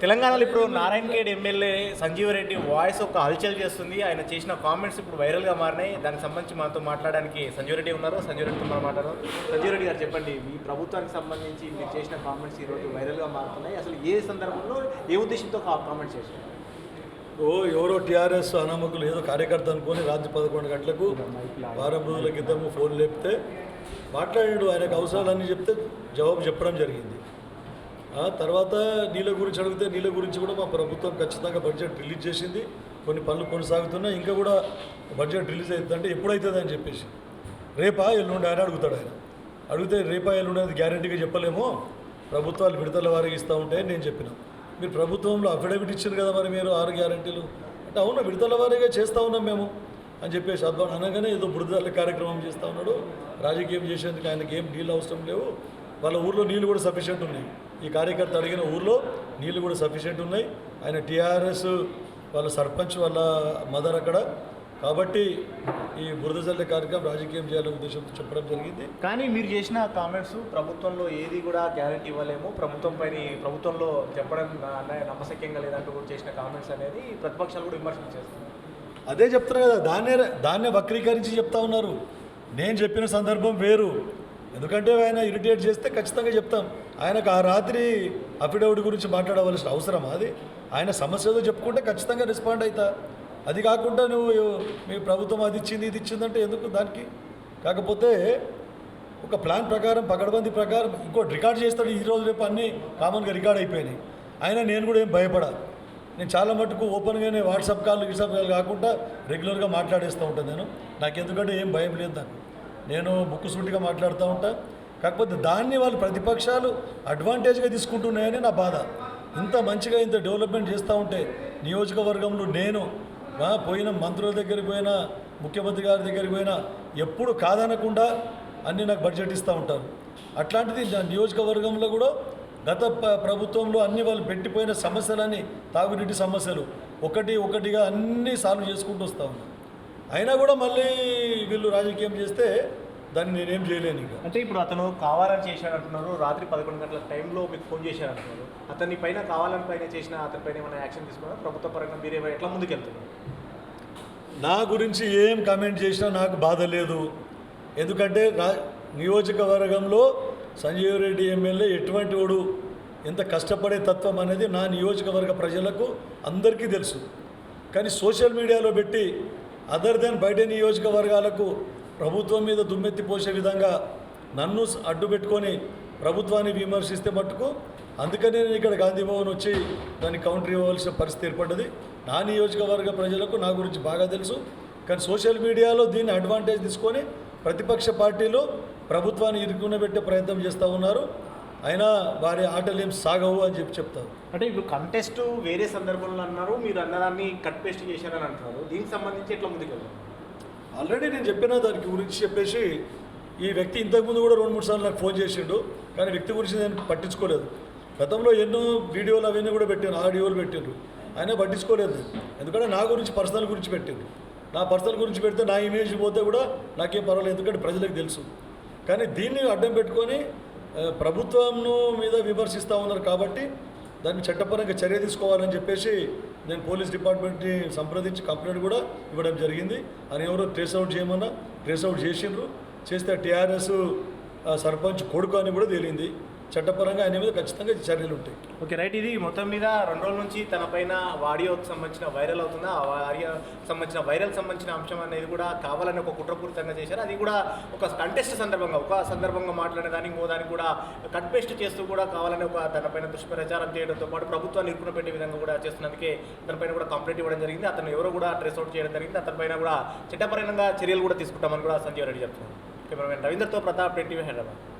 తెలంగాణలో ఇప్పుడు Narayankhed MLA Sanjeev Reddy voice ఒక హల్చల్ చేస్తుంది. ఆయన చేసిన కామెంట్స్ ఇప్పుడు వైరల్గా మారినాయి. దానికి సంబంధించి మనతో మాట్లాడడానికి సంజీవ్ రెడ్డి ఉన్నారు. సంజీవ్ రెడ్డితో మనం మాట్లాడదాం. సంజీవ్ రెడ్డి గారు చెప్పండి, మీ ప్రభుత్వానికి సంబంధించి మీరు చేసిన కామెంట్స్ ఈరోజు వైరల్గా మారుతున్నాయి. అసలు ఏ సందర్భంలో ఏ ఉద్దేశంతో కామెంట్స్ చేశారు? ఎవరో టీఆర్ఎస్ అనామకులు ఏదో కార్యకర్త అనుకొని రాత్రి 11 గంటలకు వారం రోజుల క్రితము ఫోన్ లేపితే మాట్లాడాడు. ఆయనకు అవసరాలన్నీ చెప్తే జవాబు చెప్పడం జరిగింది. తర్వాత నీళ్ళ గురించి అడిగితే నీళ్ళ గురించి కూడా మా ప్రభుత్వం ఖచ్చితంగా బడ్జెట్ రిలీజ్ చేసింది. కొన్ని పనులు కొనసాగుతున్నాయి, ఇంకా కూడా బడ్జెట్ రిలీజ్ అవుతుందంటే ఎప్పుడవుతుంది అని చెప్పేసి రేపా ఎల్లుండి ఆయన అడుగుతాడు. ఆయన అడిగితే రేపా ఎల్లుండి అది గ్యారంటీగా చెప్పలేమో, ప్రభుత్వాలు విడతల వారికి ఇస్తూ ఉంటాయని నేను చెప్పిన. మీరు ప్రభుత్వంలో అఫిడవిట్ ఇచ్చారు కదా, మరి మీరు 6 గ్యారంటీలు అంటే అవునా విడతల వారీగా చేస్తూ ఉన్నాం మేము అని చెప్పేసి అద్వాన్ అనగానే ఏదో బురదల కార్యక్రమం చేస్తూ ఉన్నాడు. రాజకీయం చేసేందుకు ఆయనకి ఏం నీళ్ళు అవసరం లేవు. వాళ్ళ ఊర్లో నీళ్ళు కూడా సఫిషియెంట్ ఉన్నాయి. ఈ కార్యకర్త అడిగిన ఊర్లో నీళ్ళు కూడా సఫిషియెంట్ ఉన్నాయి. ఆయన టీఆర్ఎస్ వాళ్ళ సర్పంచ్ వాళ్ళ మదర్ అక్కడ, కాబట్టి ఈ బురద జల్లే కార్యక్రమం రాజకీయం చేయాలనే ఉద్దేశంతో చెప్పడం జరిగింది. కానీ మీరు చేసిన కామెంట్స్ ప్రభుత్వంలో ఏది కూడా గ్యారంటీ ఇవ్వలేము, ప్రభుత్వంలో చెప్పడం నమ్మశక్యంగా లేదంటూ కూడా చేసిన కామెంట్స్ అనేది ప్రతిపక్షాలు కూడా విమర్శలు చేస్తున్నారు. అదే చెప్తున్నారు కదా, దాన్నే వక్రీకరించి చెప్తా ఉన్నారు. నేను చెప్పిన సందర్భం వేరు. ఎందుకంటే ఆయన ఇరిటేట్ చేస్తే ఖచ్చితంగా చెప్తాం. ఆయనకు ఆ రాత్రి అఫిడవిట్ గురించి మాట్లాడవలసిన అవసరం అది. ఆయన సమస్యతో చెప్పుకుంటే ఖచ్చితంగా రెస్పాండ్ అవుతా. అది కాకుండా నువ్వు మీ ప్రభుత్వం అది ఇచ్చింది ఇది ఇచ్చిందంటే ఎందుకు దానికి? కాకపోతే ఒక ప్లాన్ ప్రకారం పకడ్బందీ ప్రకారం ఇంకోటి రికార్డ్ చేస్తాడు. ఈరోజు రేపు అన్నీ కామన్గా రికార్డ్ అయిపోయినాయి. అయినా నేను కూడా ఏం భయపడా. నేను చాలా మటుకు ఓపెన్గానే వాట్సాప్ కాల్ కాకుండా రెగ్యులర్గా మాట్లాడేస్తూ ఉంటాను. నాకు ఎందుకంటే ఏం భయం లేదు. నాకు నేను ముక్కుసూటిగా మాట్లాడుతూ ఉంటాను. కాకపోతే దాన్ని వాళ్ళు ప్రతిపక్షాలు అడ్వాంటేజ్గా తీసుకుంటున్నాయని నా బాధ. ఇంత మంచిగా ఇంత డెవలప్మెంట్ చేస్తూ ఉంటే నియోజకవర్గంలో నేను పోయిన మంత్రుల దగ్గరికి పోయినా, ముఖ్యమంత్రి గారి దగ్గరికి పోయినా ఎప్పుడు కాదనకుండా అన్నీ నాకు బడ్జెట్ ఇస్తూ ఉంటారు. అట్లాంటిది నియోజకవర్గంలో కూడా గత ప్రభుత్వంలో అన్ని వాళ్ళు పెట్టిపోయిన సమస్యలన్నీ తాగునీటి సమస్యలు ఒకటిగా అన్నీ సాల్వ్ చేసుకుంటూ వస్తూ ఉన్నాను. అయినా కూడా మళ్ళీ వీళ్ళు రాజకీయం చేస్తే దాన్ని నేనేం చేయలేను. ఇంకా అంటే ఇప్పుడు అతను కావాలని చేశాడు అంటున్నారు. రాత్రి 11 గంటల టైంలో మీకు ఫోన్ చేశాడు అంటున్నారు. అతని పైన కావాలని పైన చేసిన అతని పైన ఏమైనా యాక్షన్ తీసుకున్నా ప్రభుత్వ పరంగా మీరు ఎట్లా ముందుకెళ్తున్నారు? నా గురించి ఏం కామెంట్ చేసినా నాకు బాధ లేదు. ఎందుకంటే నియోజకవర్గంలో సంజీవ్ రెడ్డి ఎమ్మెల్యే ఎటువంటి వాడు, ఎంత కష్టపడే తత్వం అనేది నా నియోజకవర్గ ప్రజలకు అందరికీ తెలుసు. కానీ సోషల్ మీడియాలో పెట్టి అదర్ దెన్ బయట నియోజకవర్గాలకు ప్రభుత్వం మీద దుమ్మెత్తి పోసే విధంగా నన్ను అడ్డు పెట్టుకొని ప్రభుత్వాన్ని విమర్శిస్తే మట్టుకు అందుకనే నేను ఇక్కడ గాంధీ భవన్ వచ్చి దాన్ని కౌంటర్ ఇవ్వవలసిన పరిస్థితి ఏర్పడ్డది. నా నియోజకవర్గ ప్రజలకు నా గురించి బాగా తెలుసు. కానీ సోషల్ మీడియాలో దీన్ని అడ్వాంటేజ్ తీసుకొని ప్రతిపక్ష పార్టీలు ప్రభుత్వాన్ని ఇరుకునబెట్టే ప్రయత్నం చేస్తూ ఉన్నారు. అయినా వారి ఆటలు ఏం సాగవు అని చెప్తారు. అంటే ఇప్పుడు కంటెస్ట్ వేరే సందర్భంలో అన్నారు, మీరు అన్నదాన్ని కట్ పేస్ట్ చేశారని అంటున్నారు. దీనికి సంబంధించి ఎట్లా ముందుకెళ్ళారు? ఆల్రెడీ నేను చెప్పిన దానికి గురించి చెప్పేసి ఈ వ్యక్తి ఇంతకుముందు కూడా 2-3 సార్లు నాకు ఫోన్ చేసిండు. కానీ వ్యక్తి గురించి నేను పట్టించుకోలేదు. గతంలో ఎన్నో వీడియోలు అవన్నీ కూడా పెట్టాను, ఆడియోలు పెట్టిండ్రు, అయినా పట్టించుకోలేదు. ఎందుకంటే నా గురించి పర్సనల్ గురించి పెట్టిండ్రు. నా పర్సనల్ గురించి పెడితే నా ఇమేజ్ పోతే కూడా నాకేం పర్వాలేదు, ఎందుకంటే ప్రజలకు తెలుసు. కానీ దీన్ని అడ్డం పెట్టుకొని ప్రభుత్వంను మీద విమర్శిస్తూ ఉన్నారు. కాబట్టి దాన్ని చట్టపరంగా చర్య తీసుకోవాలని చెప్పేసి నేను పోలీస్ డిపార్ట్మెంట్ని సంప్రదించి కంప్లైంట్ కూడా ఇవ్వడం జరిగింది. అని ఎవరో ట్రేస్అవుట్ చేయమన్నా ట్రేస్అవుట్ చేసిండ్రు. చేస్తే టీఆర్ఎస్ సర్పంచ్ కొడుకు అని కూడా తేలింది. చట్టపరంగా ఆయన మీద ఖచ్చితంగా చర్యలు ఉంటాయి. Okay, right. ఇది మొత్తం మీద 2 రోజుల నుంచి తన పైన ఆడియోకి సంబంధించిన వైరల్ అవుతుంది. ఆ ఆడియో సంబంధించిన అంశం అనేది కూడా కావాలని ఒక కుట్రపూరితంగా చేశారు. అది కూడా ఒక కంటెస్ట్ సందర్భంగా మాట్లాడేదానికి దానికి కూడా కట్ పేస్ట్ చేస్తూ కూడా కావాలని తనపైన దుష్ప్రచారం చేయడంతో పాటు ప్రభుత్వాన్ని ఇరుకున పెట్టే విధంగా కూడా చేస్తున్నందుకే తనపైన కూడా కంప్లైంట్ ఇవ్వడం జరిగింది. అతను ఎవరో కూడా ట్రేస్ అవుట్ చేయడం జరిగింది. అతనిపైన కూడా చట్టపరంగా చర్యలు కూడా తీసుకుంటామని కూడా సంజీవ్ రెడ్డి చెప్తున్నారు. కెమెరామెన్ రవీందర్తో ప్రతాప్, టీవీ హైదరాబాద్.